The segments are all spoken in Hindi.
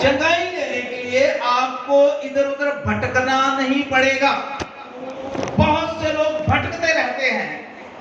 चंगाई लेने के लिए आपको इधर उधर भटकना नहीं पड़ेगा। बहुत से लोग भटकते रहते हैं,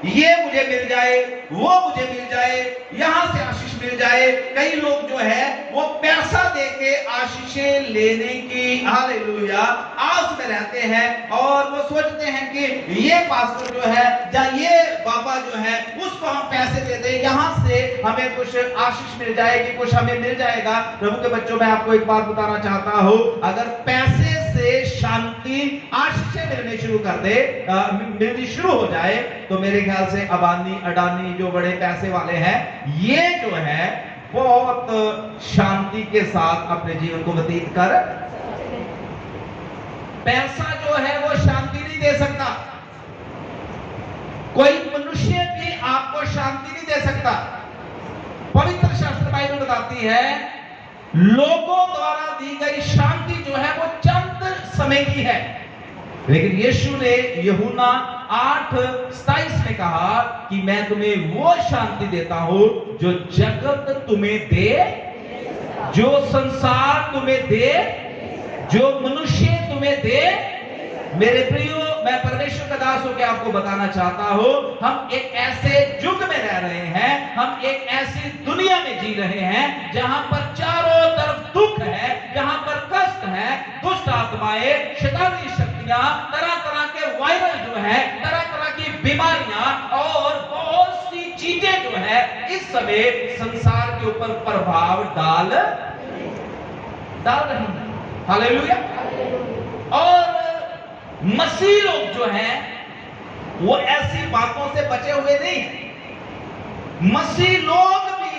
ये मुझे मिल जाए, वो मुझे मिल जाए, यहां से आशीष मिल जाए। कई लोग जो है वो पैसा देके आशीषें लेने की हालेलुया आस में रहते हैं और वो सोचते हैं कि ये पास्टर जो है या ये बाबा जो है उसको हम पैसे दे दें, यहां से हमें कुछ आशीष मिल जाएगी, कुछ हमें मिल जाएगा। प्रभु के बच्चों, मैं आपको एक बात बताना चाहता हूं, अगर पैसे से शांति आशीषें मिलनी शुरू कर दे, मिलनी शुरू हो जाए, तो मेरे ख्याल से अबानी अडानी जो बड़े पैसे वाले हैं, ये जो है बहुत शांति के साथ अपने जीवन को व्यतीत कर। पैसा जो है वो शांति नहीं दे सकता, कोई मनुष्य भी आपको शांति नहीं दे सकता। पवित्र शास्त्र बाइबल बताती है लोगों द्वारा दी गई शांति जो है वो चंद समय की है, लेकिन यीशु ने यूहन्ना 8:27 में कहा कि मैं तुम्हें वो शांति देता हूं जो जगत तुम्हें दे, जो संसार तुम्हें दे, जो मनुष्य तुम्हें दे। मेरे प्रियो, मैं परमेश्वर का दास होकर आपको बताना चाहता हूं, हम एक ऐसे युग में रह रहे हैं, हम एक ऐसी दुनिया में जी रहे हैं जहां पर चारों तरफ दुख है, जहां पर कष्ट है, दुष्ट आत्माएं, शैतानी शक्तियां, तरह तरह के वायरस जो है, तरह तरह की बीमारियां और बहुत सी चीजें जो है इस समय संसार के ऊपर प्रभाव डाल रही है। हालेलुया। और मसीह लोग जो हैं वो ऐसी बातों से बचे हुए नहीं। मसीह लोग भी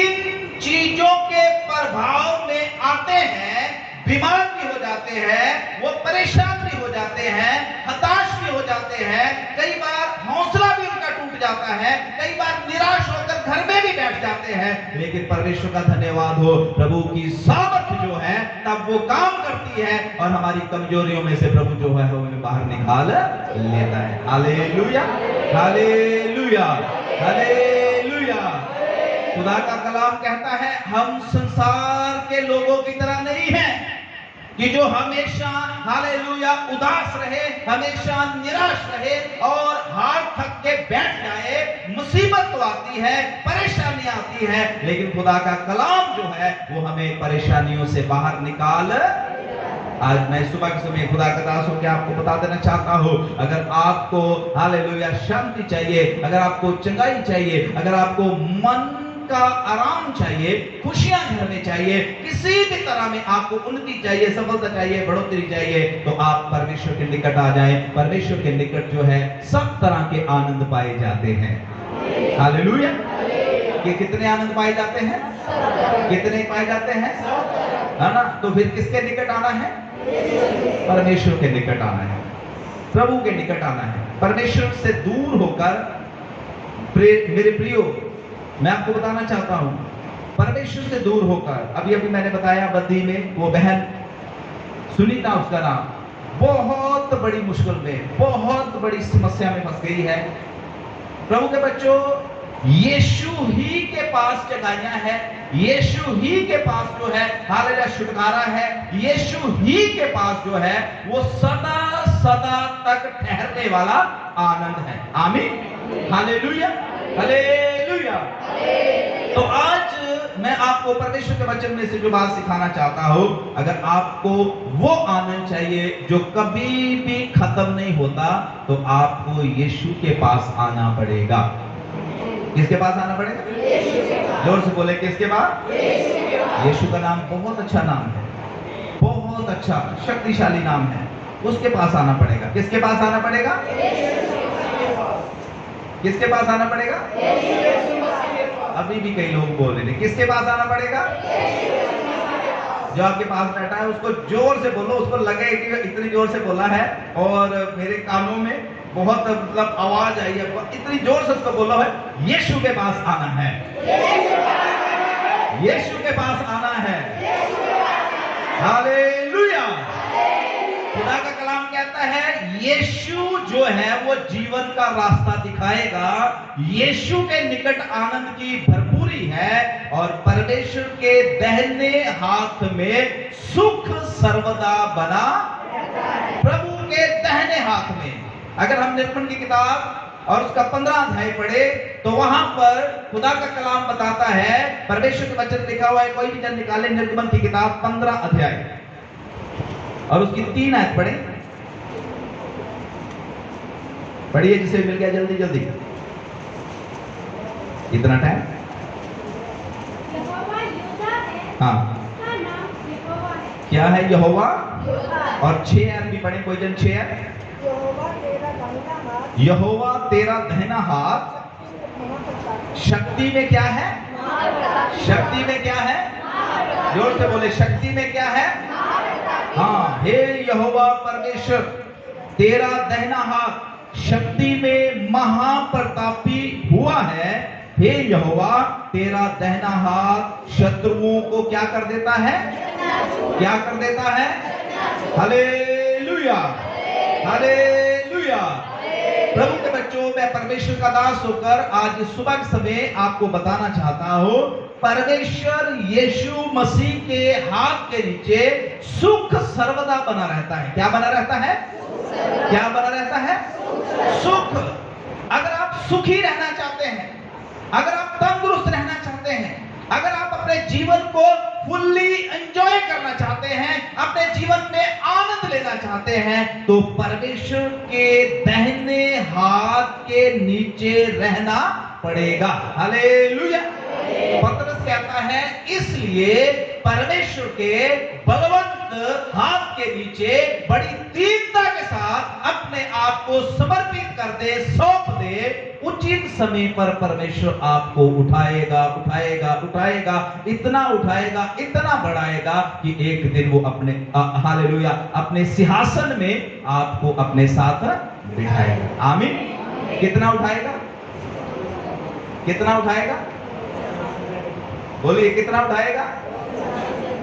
इन चीजों के प्रभाव में आते हैं, बीमार भी हो जाते हैं, वो परेशान भी हो जाते हैं, हताश भी हो जाते हैं, कई बार हौसला भी उनका टूट जाता है, कई बार निराश होकर घर में भी बैठ जाते हैं। लेकिन परमेश्वर का धन्यवाद हो, प्रभु की सामर्थ जो है तब वो काम करती है और हमारी कमजोरियों में से प्रभु जो है हमें बाहर निकाल लेता है। Hallelujah, hallelujah, hallelujah. खुदा का कलाम कहता है हम संसार के लोगों की तरह नहीं हैं कि जो हमेशा हालेलुया उदास रहे, हमेशा निराश रहे और हार थक के बैठ जाए। मुसीबत तो आती है, परेशानी आती है, लेकिन खुदा का कलाम जो है वो हमें परेशानियों से बाहर निकाल। आज मैं सुबह के समय खुदा का दास होकर आपको बता देना चाहता हूं, अगर आपको हालेलुया शांति चाहिए, अगर आपको चंगाई चाहिए, अगर आपको मन का आराम चाहिए, खुशियां घर में चाहिए, किसी भी तरह में आपको उन्नति चाहिए, सफलता चाहिए, बढ़ोतरी चाहिए, तो आप परमेश्वर के निकट आ जाएं। परमेश्वर के निकट जो है सब तरह के आनंद पाए जाते हैं। हालेलुया। ये कितने आनंद पाए जाते हैं? कितने पाए जाते हैं? है ना? तो फिर किसके निकट आना है? परमेश्वर के निकट आना है, प्रभु के निकट आना है। परमेश्वर से दूर होकर मेरे प्रियो, मैं आपको बताना चाहता हूं, परमेश्वर से दूर होकर, अभी अभी मैंने बताया बद्दी में वो बहन सुनीता उसका नाम, बहुत बड़ी मुश्किल में, बहुत बड़ी समस्या में फंस गई है। प्रभु के बच्चों, यीशु ही के पास चंगाइयां है, यीशु ही के पास जो है हालेलुया छुटकारा है, यीशु ही के पास जो है वो सदा सदा तक ठहरने वाला आनंद है। आमीन, हालेलुया, हालेलुया। तो आज मैं आपको परमेश्वर के वचन में से जो बात सिखाना चाहता हूं, अगर आपको वो आनंद चाहिए जो कभी भी खत्म नहीं होता, तो आपको यीशु के पास आना पड़ेगा। किसके पास आना पड़ेगा? जोर से बोले, किसके पास? यीशु का नाम बहुत अच्छा नाम है, बहुत अच्छा शक्तिशाली नाम है, उसके पास आना पड़ेगा। किसके पास आना पड़ेगा? किसके पास आना पड़ेगा? अभी भी कई लोग बोल रहे हैं, किसके पास आना पड़ेगा? जो आपके पास बैठा है उसको जोर से बोलो, उसको लगे कि इतनी जोर से बोला है और मेरे कानों में बहुत मतलब आवाज आई है, इतनी जोर से उसको बोलो है, यीशु के पास आना है, यीशु के पास आना है। हालेलुया। खुदा का कलाम कहता है यीशु जो है वो जीवन का रास्ता दिखाएगा। यीशु के निकट आनंद की भरपूरी खुशी है और परमेश्वर के दाहिने हाथ में सुख सर्वदा बना। प्रभु के दाहिने हाथ में, अगर हम निर्गमन की किताब और उसका 15 अध्याय पढ़े तो वहां पर खुदा का कलाम बताता है, परमेश्वर के वचन लिखा हुआ है, कोई भी जन निकाले निर्गमन की किताब 15 अध्याय और उसकी 3 आयत पढ़िए, जिसे मिल गया जल्दी जल्दी, इतना टाइम। हाँ, क्या है यहोवा? और 6 आयत भी पढ़े, कोई जन 6 आयत। यहोवा तेरा दाहिना हाथ शक्ति में क्या है? शक्ति में क्या है? जोर से बोले, शक्ति में क्या है? हाँ, हे यहोवा परमेश्वर, तेरा दाहिना हाथ शक्ति में महाप्रतापी हुआ है। हे यहोवा, तेरा दाहिना हाथ शत्रुओं को क्या कर देता है? क्या कर देता है? Hallelujah, hallelujah. प्रभु के बच्चों, मैं परमेश्वर का दास होकर आज सुबह के समय आपको बताना चाहता हूं, परमेश्वर यीशु मसीह के हाथ के नीचे सुख सर्वदा बना रहता है। क्या बना रहता है? क्या बना रहता है? सुख। अगर आप सुखी रहना चाहते हैं, अगर आप तंदुरुस्त रहना चाहते हैं, अगर आप अपने जीवन को फुल्ली एंजॉय करना चाहते हैं, अपने जीवन में आनंद लेना चाहते हैं, तो परमेश्वर के दाहिने हाथ के नीचे रहना पड़ेगा। हालेलुया। पतरस कहता है, इसलिए परमेश्वर के बलवंत हाथ के नीचे बड़ी दीनता के साथ अपने आप को समर्पित कर दे, सौंप दे। उचित समय पर परमेश्वर आपको उठाएगा, उठाएगा, उठाएगा, इतना उठाएगा, इतना बढ़ाएगा कि एक दिन वो अपने हालेलुया अपने सिंहासन में आपको अपने साथ बिठाएगा। आमीन। कितना उठाएगा? कितना उठाएगा? बोलिए, कितना उठाएगा?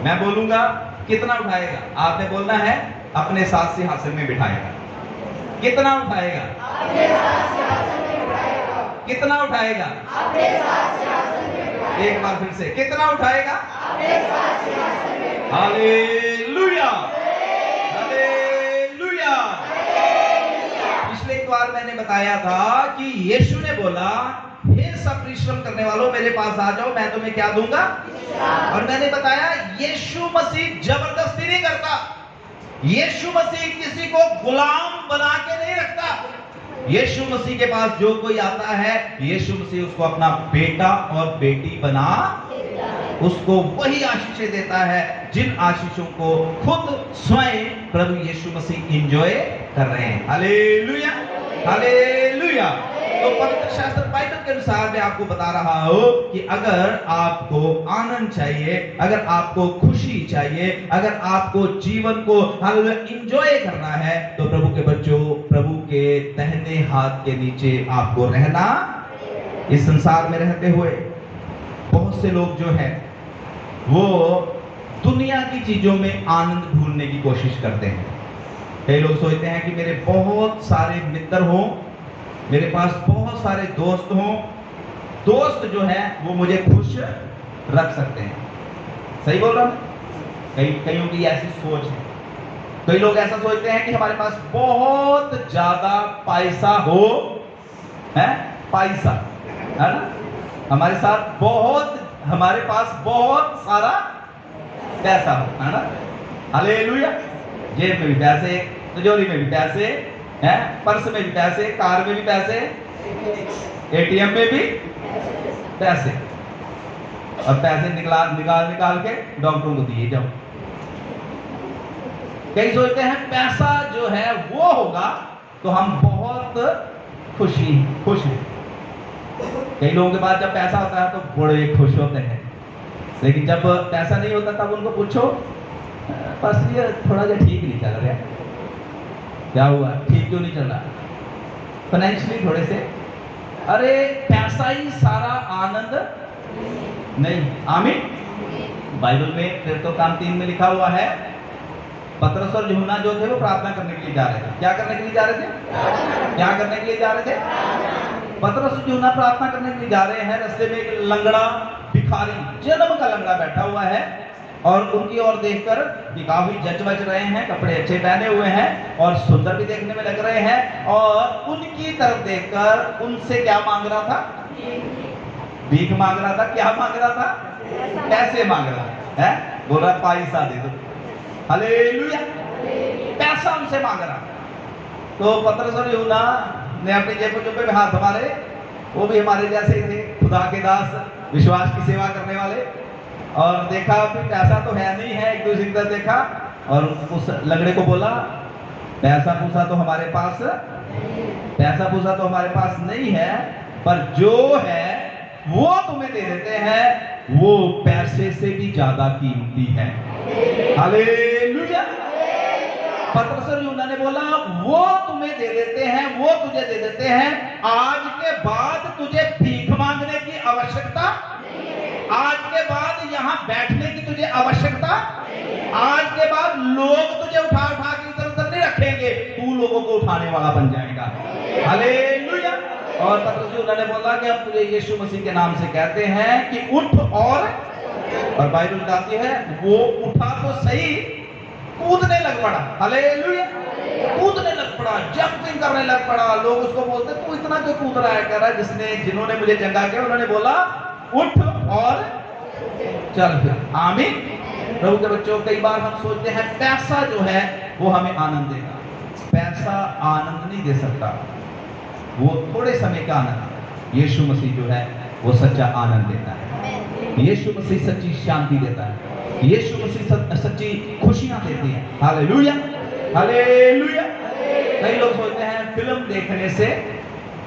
मैं बोलूंगा कितना उठाएगा, आपने बोलना है अपने साथ सिंहासन में बिठाएगा। कितना उठाएगा? कितना उठाएगा? एक बार फिर से, कितना उठाएगा? Hallelujah, hallelujah. पिछले एक बार मैंने बताया था कि यीशु ने बोला, हे सब परिश्रम करने वालों मेरे पास आ जाओ, मैं तुम्हें क्या दूंगा? और मैंने बताया यीशु मसीह जबरदस्ती नहीं करता, यीशु मसीह किसी को गुलाम बना के नहीं रखता। यीशु मसीह के पास जो कोई आता है, यीशु मसीह उसको अपना बेटा और बेटी बना, उसको वही आशीषें देता है जिन आशीषों को खुद स्वयं प्रभु यीशु मसीह एंजॉय कर रहे हैं। Hallelujah, hallelujah. तो पवित्र शास्त्र बाइबल के अनुसार मैं आपको बता रहा हूं कि अगर आपको आनंद चाहिए, अगर आपको खुशी चाहिए, अगर आपको जीवन को एंजॉय करना है, तो प्रभु के बच्चों, प्रभु के दाहिने हाथ के नीचे आपको रहना। इस संसार में रहते हुए बहुत से लोग जो है वो दुनिया की चीजों में आनंद ढूंढने की कोशिश करते हैं। कई लोग सोचते हैं कि मेरे बहुत सारे मित्र हों, मेरे पास बहुत सारे दोस्त हों, दोस्त जो है वो मुझे खुश रख सकते हैं। सही बोल रहा हूं? कईयों की ऐसी सोच है। कई लोग ऐसा सोचते हैं कि हमारे पास बहुत ज्यादा पैसा हो, है पैसा, है ना, हमारे पास बहुत सारा पैसा हो, है ना। हालेलुया। जेब में भी पैसे, तिजोरी में भी पैसे, हैं, पर्स में भी पैसे, कार में भी पैसे, एटीएम में भी पैसे, और पैसे निकाल के डॉक्टरों को दिए जाओ। कई सोचते हैं पैसा जो है वो होगा तो हम बहुत खुश हैं। कई लोगों के पास जब पैसा होता है तो बड़े खुश होते हैं, लेकिन जब पैसा नहीं होता तब उनको पूछो, बस ये थोड़ा सा ठीक नहीं चल रहा, क्या हुआ, ठीक क्यों नहीं चल रहा? फाइनेंशियली थोड़े से, अरे पैसा ही सारा आनंद नहीं। आमीन। बाइबल में फिर तो काम 3 में लिखा हुआ है, पतरस और यूहन्ना जो थे वो प्रार्थना करने के लिए जा रहे थे। क्या करने के लिए जा रहे थे? क्या करने के लिए जा रहे थे? पतरस और यूहन्ना प्रार्थना करने के लिए जा रहे हैं। रास्ते में एक लंगड़ा भिखारी जन्म का लंगड़ा बैठा हुआ है और उनकी ओर देखकर कि काफी जच बच रहे हैं, कपड़े अच्छे पहने हुए हैं और सुंदर भी देखने में लग रहे हैं, और उनकी तरफ देखकर उनसे क्या मांग रहा था? भीख मांग रहा था। क्या मांग रहा था? पैसे मांग रहा है, बोल रहा पैसा दे दो। हालेलुया, पैसा उनसे मांग रहा। तो पतरस और यूहन्ना ने अपनी जेब में हाथ मारे, वो भी हमारे जैसे ही थे, खुदा के दास, विश्वास की सेवा करने वाले, और देखा कि पैसा तो है नहीं है, एक दूसरे की तरफ देखा और उस लंगड़े को बोला, पैसा पूसा तो हमारे पास नहीं है, पर जो है वो तुम्हें दे देते हैं, वो पैसे से भी ज्यादा कीमती है। हालेलुया। पतरस और यूहन्ना ने बोला, वो तुम्हें दे देते हैं, वो तुझे दे देते हैं, आज के बाद तुझे भीख मांगने की आवश्यकता, आज के बाद यहाँ बैठने की तुझे आवश्यकता, आज के बाद लोग तुझे उठा उठा के इधर उधर नहीं रखेंगे, तू लोगों को उठाने वाला बन जाएगा। हालेलुया। और पतरस और यूहन्ना ने बोला कि अब तुझे यीशु मसीह के नाम से कहते हैं कि उठ, और बाइबल बताती है वो उठा तो सही, कूदने लग पड़ा। हालेलुया, कूदने लग पड़ा, जंपिंग करने लग पड़ा। लोग उसको बोलते, तू इतना क्यों कूद रहा है? कह रहा है जिन्होंने मुझे चंगा किया उन्होंने बोला उठ और चल फिर। आमीन। प्रभु के बच्चों, कई बार हम सोचते हैं पैसा जो है वो हमें आनंद देगा। पैसा आनंद नहीं दे सकता, वो थोड़े समय का आनंद। यीशु मसीह जो है वो सच्चा आनंद देता है, यीशु मसीह सच्ची शांति देता है, यीशु मसीह सच्ची खुशियां देती हैं। Hallelujah, hallelujah. कई लोग सोचते हैं फिल्म देखने से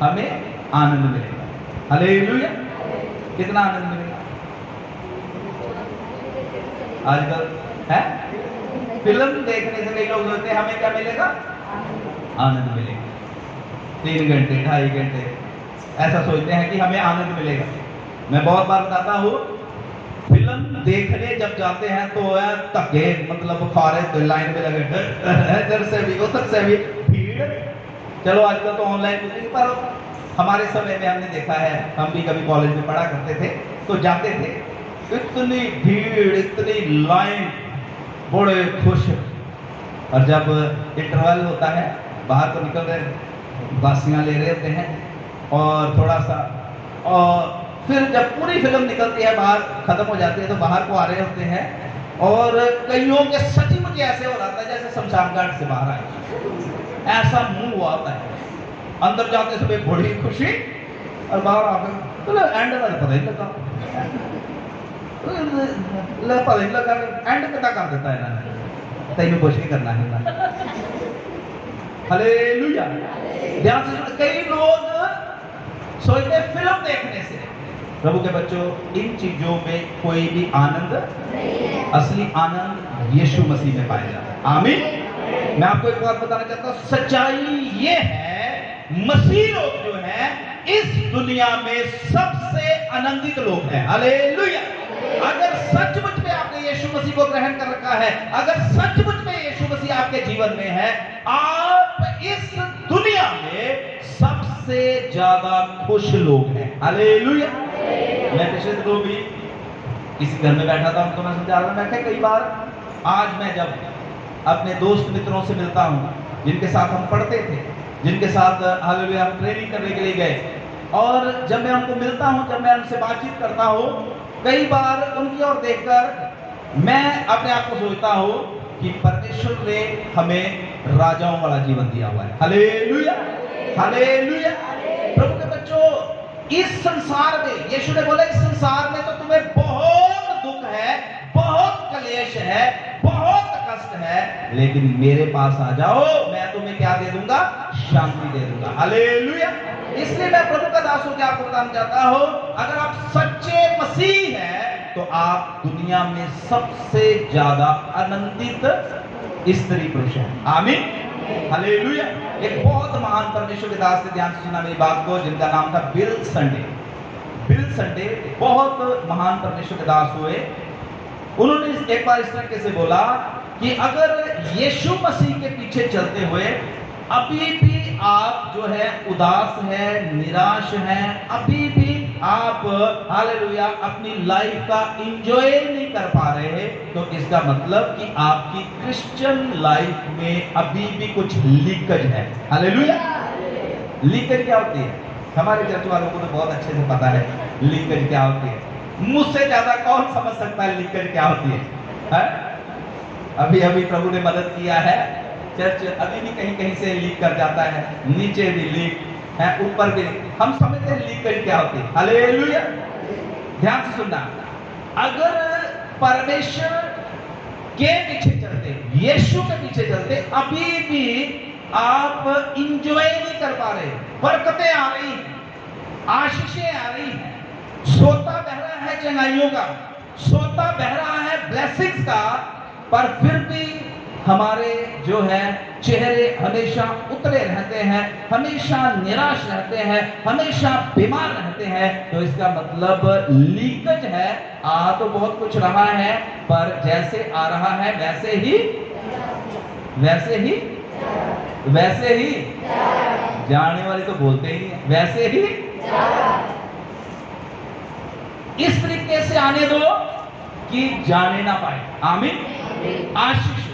हमें आनंद मिलेगा। हालेलुया। कितना आनंद मिलेगा? आजकल है फिल्म देखने से कई लोग सोचते हैं हमें क्या मिलेगा? आनंद मिलेगा। 3 घंटे 2.5 घंटे ऐसा सोचते हैं कि हमें आनंद मिलेगा। मैं बहुत बार बताता हूँ, फिल्म देखने जब जाते हैं तो धक्के, मतलब बुखारे तो लाइन में लगे, इधर से भी उधर से भी भीड़। चलो आजकल तो ऑनलाइन बुकिंग, पर हमारे समय में हमने देखा है, हम भी कभी कॉलेज में पढ़ा करते थे तो जाते थे, इतनी भीड़, इतनी लाइन, बड़े खुश। और जब इंटरवल होता है, बाहर तो निकल रहे, बासियां ले रहे होते हैं और थोड़ा सा, और फिर जब पूरी फिल्म निकलती है, बाहर खत्म हो जाती है, तो बाहर को आ रहे होते हैं और कईयों के सचमुच ऐसे हो रहा था जैसे शमशान घाट से बाहर आए, ऐसा मुंह हुआ होता है। अंदर जाते समय बड़ी खुशी और बाहर आकर तो एंड का पता ही लगा, पता ही लगा एंड कितना कर देता है ना, तेन कुछ नहीं करना है। हालेलुया। ध्यान से, कई लोग सोचते फिल्म देखने से, प्रभु के बच्चों, इन चीजों में कोई भी आनंद नहीं है। असली आनंद यीशु मसीह में पाया जाता है। आमीन। मैं आपको एक बात बताना चाहता हूं, सच्चाई ये है, मसीह लोग जो हैं इस दुनिया में सबसे आनंदित लोग हैं। हालेलुया। अगर सचमुच में आपने यीशु मसीह को ग्रहण कर रखा है, अगर सचमुच में यीशु मसीह आपके जीवन में है, आप इस दुनिया में सबसे ज्यादा खुश लोग हैं। हालेलुया। मैं पिछले दिनों भी किसी घर में बैठा था, उनको मैं समझा रहा, मैं कई बार आज मैं जब अपने दोस्त मित्रों से मिलता हूँ, जिनके साथ हम पढ़ते थे, जिनके साथ हालेलुया हम ट्रेनिंग करने के लिए गए, और जब मैं उनको मिलता हूँ, जब मैं उनसे बातचीत करता हूँ, कई बार उनकी ओर देखकर मैं अपने आप को सोचता हूँ कि परमेश्वर ने हमें राजाओं वाला जीवन दिया हुआ है। Hallelujah, hallelujah. प्रभु के बच्चों, इस संसार में यीशु ने बोला, इस संसार में तो तुम्हें बहुत दुख है, बहुत क्लेश है, बहुत कष्ट है, लेकिन मेरे पास आ जाओ, मैं तुम्हें क्या दे दूंगा? शांति दे दूंगा। हालेलुया। इसलिए मैं प्रभु का दास होकर आपको बताना चाहता हूं, अगर आप सच्चे मसीह हैं तो आप दुनिया में सबसे ज्यादा आनंदित स्त्री पुरुष हैं। आमीन, हालेलुया। एक बहुत महान परमेश्वर के दास ने, ध्यान से सुना मेरी बात को, जिनका नाम था बिल संडे। बिल संडे बहुत महान परमेश्वर के दास हुए। उन्होंने एक बार इस तरीके से बोला कि अगर यीशु मसीह के पीछे चलते हुए अभी भी आप जो है उदास है, निराश है, अभी भी आप हालेलुया अपनी लाइफ का एंजॉय नहीं कर पा रहे हैं, तो इसका मतलब कि आपकी क्रिश्चियन लाइफ में अभी भी कुछ लीकेज है। हालेलुया। लीकेज क्या होती है? हमारे चर्च वालों को तो बहुत अच्छे से पता है लीकेज क्या होती है। मुझसे ज्यादा कौन समझ सकता है लीकेज क्या होती है? अभी अभी प्रभु ने मदद किया है, चर्च अभी भी कहीं कहीं से लीक कर जाता है, नीचे भी लीक है, ऊपर भी लीक। हम समझते हैं लीकेज क्या होती है। हालेलुया। ध्यान से सुनना, अगर परमेश्वर के पीछे चलते, यीशु के पीछे चलते, अभी भी आप इंजॉय नहीं कर पा रहे, बरकतें आ रही हैं, आशीषें आ रही हैं, सोता बह रहा है चंगाइयों का, सोता बह रहा है ब्लेसिंग्स का, पर फिर भी हमारे जो है चेहरे हमेशा उतरे रहते हैं, हमेशा निराश रहते हैं, हमेशा बीमार रहते हैं, तो इसका मतलब लीकेज है। आ तो बहुत कुछ रहा है, पर जैसे आ रहा है वैसे ही जाने वाले तो बोलते ही हैं, वैसे ही इस तरीके से आने दो कि जाने ना पाए। आमीन। आशीष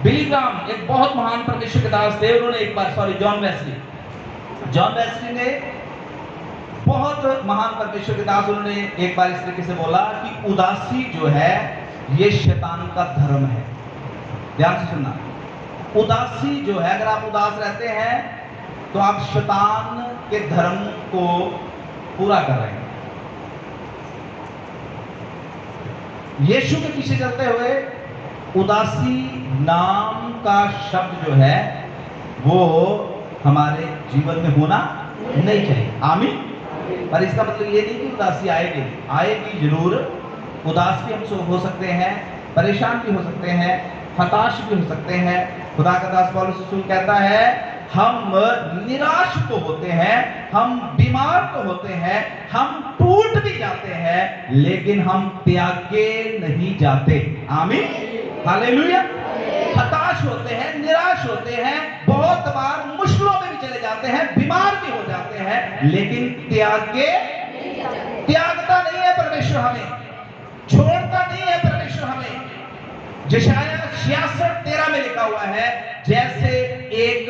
बिली ग्राहम एक बहुत महान परमेश्वर के दास थे। उन्होंने एक बार जॉन वेस्ली ने बहुत महान परमेश्वर के दास, उन्होंने एक बार इस तरीके से बोला कि उदासी जो है ये शैतान का धर्म है। ध्यान से सुनना, उदासी जो है, अगर आप उदास रहते हैं तो आप शैतान के धर्म को पूरा कर रहे हैं। यीशु के पीछे चलते हुए उदासी नाम का शब्द जो है वो हमारे जीवन में होना नहीं चाहिए। आमीन। पर इसका मतलब ये नहीं कि उदासी आएगी जरूर। उदास भी हम हो सकते हैं, परेशान भी हो सकते हैं, हताश भी हो सकते हैं। खुदा का दास पौलुस रसूल कहता है हम निराश तो होते हैं, हम बीमार तो होते हैं, हम टूट भी जाते हैं, लेकिन हम त्यागे नहीं जाते। आमीन। हालेलुया। हताश होते हैं, निराश होते हैं, बहुत बार मुश्किलों में भी चले जाते हैं, बीमार भी हो जाते हैं, लेकिन त्यागता नहीं है परमेश्वर, हमें छोड़ता नहीं है परमेश्वर हमें। यशायाह 66:13 में लिखा हुआ है, जैसे एक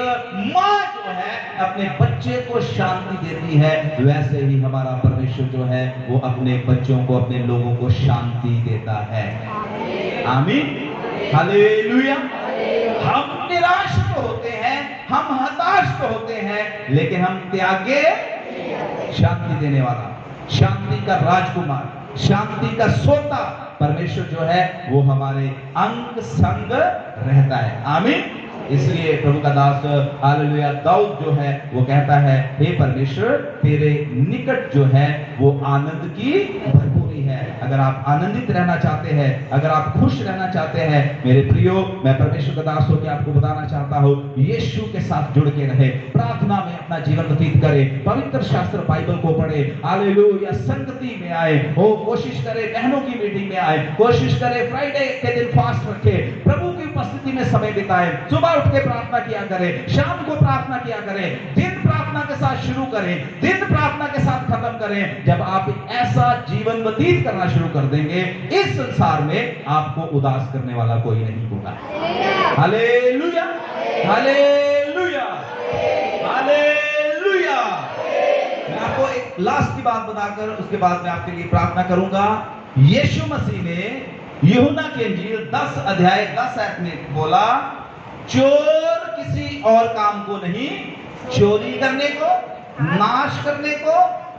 माँ जो है अपने बच्चे को शांति देती है, वैसे ही हमारा परमेश्वर जो है वो अपने बच्चों को, अपने लोगों को शांति देता है। आमीन। हालेलुया। हम निराश तो होते हैं, हम हताश तो होते हैं, लेकिन हम त्यागे शांति देने वाला, शांति का राजकुमार, शांति का सोता परमेश्वर जो है वो हमारे अंग संग रहता है। आमीन। इसलिए प्रभु का दास हालेलुया दाऊद जो है वो कहता है, हे परमेश्वर तेरे निकट जो है वो आनंद की भरपूरी है। अगर आप आनंदित रहना चाहते हैं, अगर आप खुश रहना चाहते हैं, मेरे प्रियो, मैं परमेश्वर का दास होकर आपको बताना चाहता हूँ, यीशु के साथ जुड़ के रहे, प्रार्थना में अपना जीवन व्यतीत करे, पवित्र शास्त्र बाइबल को पढ़े, हालेलुया संगति में आए, वो कोशिश करे बहनों की मीटिंग में आए, कोशिश करे फ्राइडे के दिन फास्ट रखे, प्रभु की उपस्थिति में समय बिताए, सुबह उठ के प्रार्थना किया करे, शाम को प्रार्थना किया करे, दिन प्रार्थना के साथ शुरू करें, दिन प्रार्थना के साथ खत्म करें। जब आप ऐसा जीवन व्यतीत करना शुरू कर देंगे, इस संसार में आपको उदास करने वाला कोई नहीं होगा। Hallelujah, hallelujah, hallelujah. मैं आपको एक लास्ट की बात बताकर उसके बाद मैं आपके लिए प्रार्थना करूंगा। यीशु मसीह ने यूहन्ना की इंजील 10 अध्याय 10 आयत में बोला, चोर किसी और काम को नहीं, चोरी करने को, नाश करने को,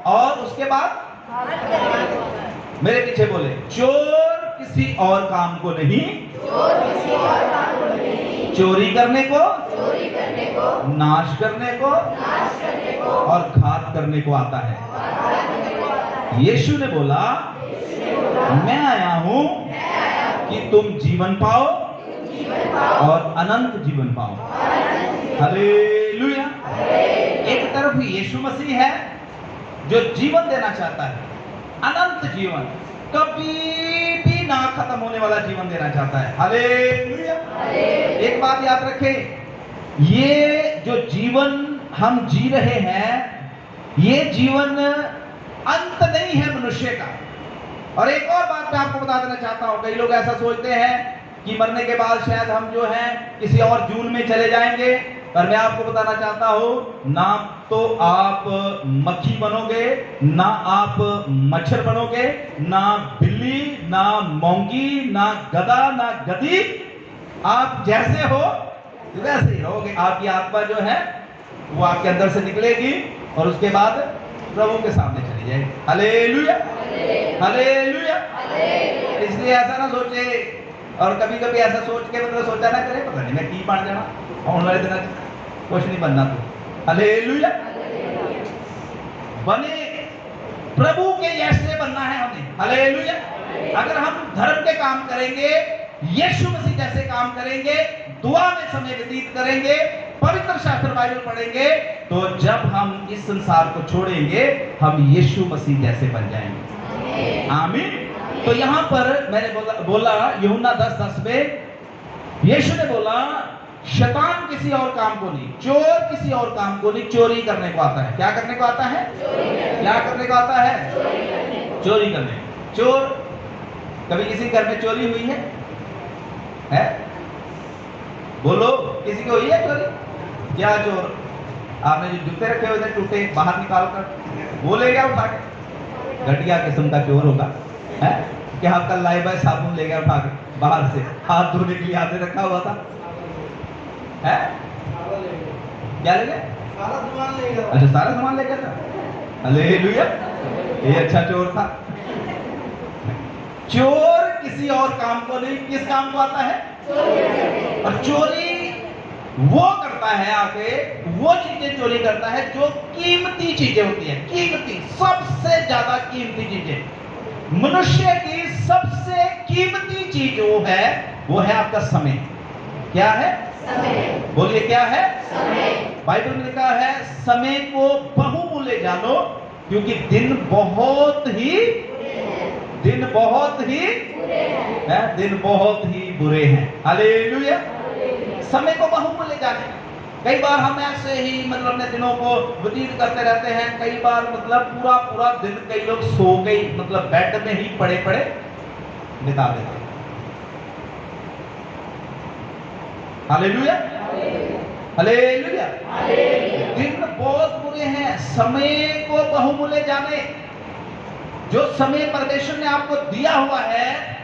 और उसके बाद मेरे पीछे बोले, चोर किसी और काम को नहीं, चोरी करने को, नाश करने को और घात करने को आता है। यीशु ने बोला, मैं आया हूं कि तुम जीवन पाओ और अनंत जीवन पाओ। हालेलुया। एक तरफ यीशु मसीह है जो जीवन देना चाहता है, अनंत जीवन, कभी भी ना खत्म होने वाला जीवन देना चाहता है। हालेलुया। एक बात याद रखें, ये जो जीवन हम जी रहे हैं, ये जीवन अंत नहीं है मनुष्य का। और एक और बात मैं आपको बता देना चाहता हूं, कई लोग ऐसा सोचते हैं कि मरने के बाद शायद हम जो है किसी और जून में चले जाएंगे, पर मैं आपको बताना चाहता हूं, ना तो आप मक्खी बनोगे, ना आप मच्छर बनोगे, ना बिल्ली, ना मोंगी, ना गधा, ना गधी। आप जैसे हो वैसे ही रहोगे। आपकी आत्मा जो है वो आपके अंदर से निकलेगी और उसके बाद प्रभु के सामने चली जाएगी। Hallelujah, hallelujah. इसलिए ऐसा ना सोचे, और कभी कभी ऐसा सोच के मतलब सोचा ना करे, पता नहीं मैं की बन जाना आने वाले दिन, कुछ नहीं बनना तो। हालेलुया। बने प्रभु के जैसे बनना है हमें। हालेलुया। अगर हम धर्म के काम करेंगे, यीशु मसीह जैसे काम करेंगे, दुआ में समय व्यतीत करेंगे, पवित्र शास्त्र बाइबल पढ़ेंगे, तो जब हम इस संसार को छोड़ेंगे हम यीशु मसीह जैसे बन जाएंगे। आमीन। तो यहां पर मैंने बोला यूहन्ना 10:10 में यीशु ने बोला, शैतान किसी और काम को नहीं, चोर किसी और काम को नहीं, चोरी करने को आता है। क्या करने को आता है? क्या करने को आता है? चोरी करने। चोर, कभी किसी घर में चोरी हुई है? बोलो, किसी को हुई है चोरी? क्या चोर? आपने जो जूते रखे हुए थे टूटे, बाहर निकाल कर वो ले गया उठा के। घटिया किस्म का चोर होगा है? क्या आपका लाइबॉय साबुन ले गया उठा के बाहर से, हाथ धोने के लिए हाथ में रखा हुआ था है? क्या ले गया? सारा सामान ले गया। अच्छा, सारा सामान ले गया था। हालेलुया, ये अच्छा चोर था। चोर किसी और काम को नहीं, किस काम को आता है? और चोरी वो करता है, आके वो चीजें चोरी करता है जो कीमती चीजें होती है। कीमती, सबसे ज्यादा कीमती चीजें। मनुष्य की सबसे कीमती चीज वो है आपका समय। क्या है? समय। बोलिए, क्या है? समय। बाइबल में लिखा है, समय को बहुमूल्य जानो, क्योंकि दिन बहुत ही बुरे हैं। हालेलुया। समय को बहुमूल्य जाने। कई बार हम ऐसे ही मतलब अपने दिनों को व्यतीत करते रहते हैं। कई बार मतलब पूरा दिन कई लोग सो गई, मतलब बेड में ही पड़े बिता देते। Hallelujah, hallelujah. दिन बहुत बुरे हैं, समय को बहुमूल्य जाने। जो समय परमेश्वर ने आपको दिया हुआ है,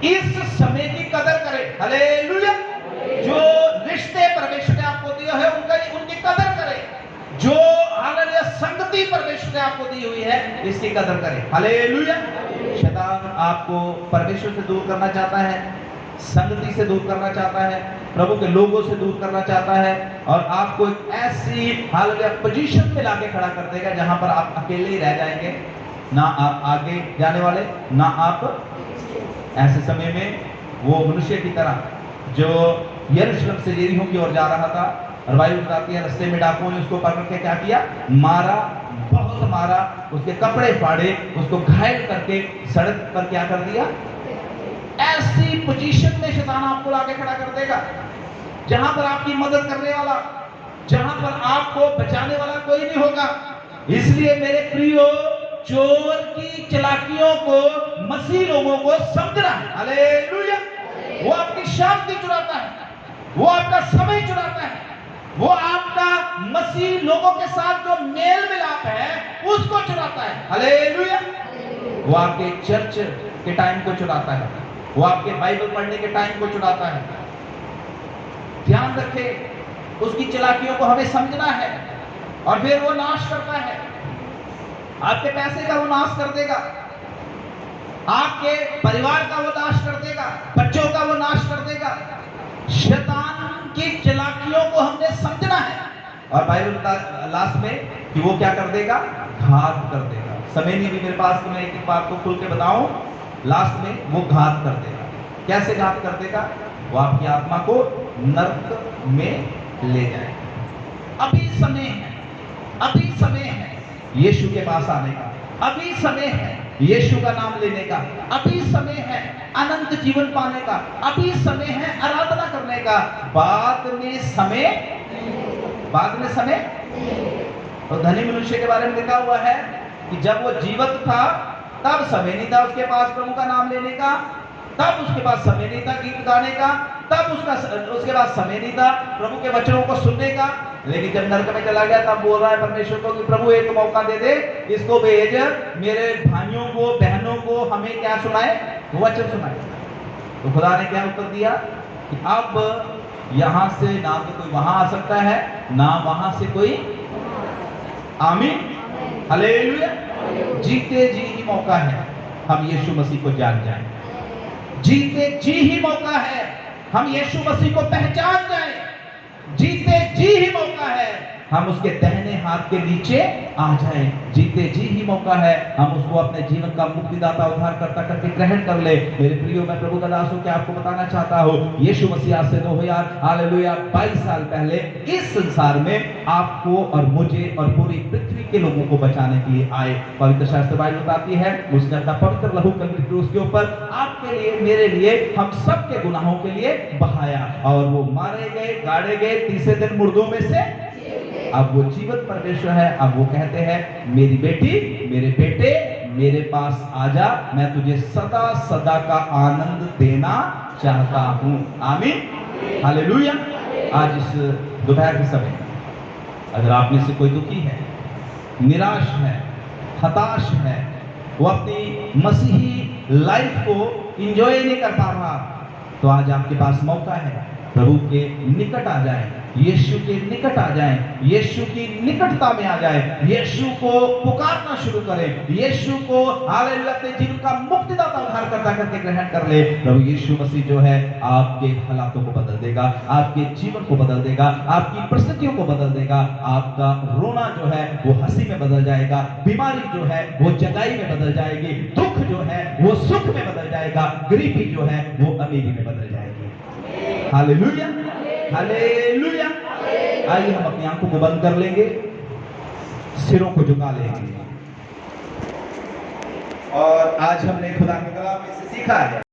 इस समय की कदर करें। हालेलुया। जो रिश्ते परमेश्वर ने आपको दिए हैं उनकी कदर करें। जो हालेलुया संगति परमेश्वर ने आपको दी हुई है, इसकी कदर करें। हालेलुया। शैतान आपको परमेश्वर से दूर करना चाहता है, संगति से दूर करना चाहता है, प्रभु के लोगों से दूर करना चाहता है, और आपको एक ऐसी हालेलुया पोजीशन पे लाके खड़ा कर देगा जहां पर आप अकेले ही रह जाएंगे, ना आप आगे जाने वाले, ना आप। ऐसे समय में वो मनुष्य की तरह जो यरूशलेम से यरीहो की ओर जा रहा था, और बाइबल बताती है रास्ते में डाकुओं ने उसको पकड़ के क्या किया? मारा, बहुत मारा, उसके कपड़े फाड़े, उसको घायल करके सड़क पर क्या कर दिया? ऐसी पोजीशन में शैतान आपको लाके खड़ा कर देगा जहां पर आपकी मदद करने वाला, जहां पर आपको बचाने वाला कोई नहीं होगा। इसलिए मेरे प्रियो, चोर की चालाकियों को मसीह लोगों को समझना है। हालेलुया। वो आपकी शांति चुराता है, वो आपका समय चुराता है, वो आपका मसीह लोगों के साथ जो मेल मिलाप है उसको चुराता है। हालेलुया। वो आपके चर्च के टाइम को चुराता है, वो आपके बाइबल पढ़ने के टाइम को चुराता है। ध्यान रखें, उसकी चालाकियों को हमें समझना है। और फिर वो नाश करता है, आपके पैसे का वो नाश कर देगा, आपके परिवार का वो नाश कर देगा, बच्चों का वो नाश कर देगा। शैतान की चालाकियों को हमने समझना है। और बाइबल बता लास्ट में कि वो क्या कर देगा? घात कर देगा। समय नहीं भी मेरे पास, तो मैं एक बात को खुल के बताऊं, लास्ट में वो घात कर देगा। कैसे घात कर देगा? वो आपकी आत्मा को नरक में ले जाएगा। अभी समय है, अभी समय है यीशु के पास आने का, अभी समय है यीशु का नाम लेने का, अभी समय है अनंत जीवन पाने का, अभी समय है आराधना करने का। बाद में समय और धनी मनुष्य के बारे में लिखा हुआ है, कि जब वो जीवित था तब समय नहीं था उसके पास प्रभु का नाम लेने का, तब उसके पास समय नहीं था गीत गाने का, तब उसके पास समय नहीं था प्रभु के वचनों को सुनने का। लेकिन जब नरक में चला गया तब बोल रहा है परमेश्वर को कि प्रभु एक मौका दे दे, इसको भेज, मेरे भाइयों को बहनों को हमें क्या सुनाए, वचन सुनाए। तो खुदा ने क्या उत्तर दिया कि अब यहां से ना तो कोई वहां आ सकता है, ना वहां से कोई। आमीन, हालेलुया। जीते जी ही मौका है हम यीशु मसीह को जान जाएं। जीते जी ही मौका है हम यीशु मसीह को पहचान जाएं। जीते जी ही मौका है हम उसके दाहिने हाथ के नीचे आ जाएं। जीते जी ही मौका है हम उसको अपने जीवन का मुक्तिदाता उद्धारकर्ता करके ग्रहण कर ले। मेरे प्रियो, मैं प्रभु का दास हूं कि आपको बताना चाहता हूं, यीशु मसीह आज से 22 साल पहले इस संसार में आपको और मुझे और पूरी पृथ्वी के लोगों को बचाने के लिए आए। पवित्र शास्त्र बाइबल बताती है उसने अपना पवित्र लहू कलवरी क्रूस के ऊपर आपके लिए, मेरे लिए, हम सब के गुनाहों के लिए बहाया और वो मारे गए, गाड़े गए, तीसरे दिन मुर्दों में से अब वो जीवित परमेश्वर है। अब वो कहते हैं मेरी बेटी, मेरे बेटे, मेरे पास आजा, मैं तुझे सदा सदा का आनंद देना चाहता हूं। आमीन, हालेलुया। आज इस दोपहर के समय अगर आप में से कोई दुखी है, निराश है, हताश है, वो अपनी मसीही लाइफ को एंजॉय नहीं कर पा रहा, तो आज आपके पास मौका है प्रभु के निकट आ जाए, यीशु के निकट आ जाए, यीशु की निकटता में आ जाए, यीशु को पुकारना शुरू करें, यीशु को हालेलुया अपने जीवन का मुक्तिदाता उद्धारकर्ता करके ग्रहण कर ले। प्रभु यीशु मसीह जो है आपके हालातों को बदल देगा, आपके जीवन को बदल देगा, आपकी परिस्थितियों को बदल देगा। आपका रोना जो है वो हंसी में बदल जाएगा, बीमारी जो है वो जगाई में बदल जाएगी, दुख जो है वो सुख में बदल जाएगा, गरीबी जो है वो अमीरी में बदल जाएगी। Hallelujah, hallelujah. आइए हम अपनी आंखों को बंद कर लेंगे, सिरों को झुका लेंगे और आज हमने खुदा के कलाम में से सीखा है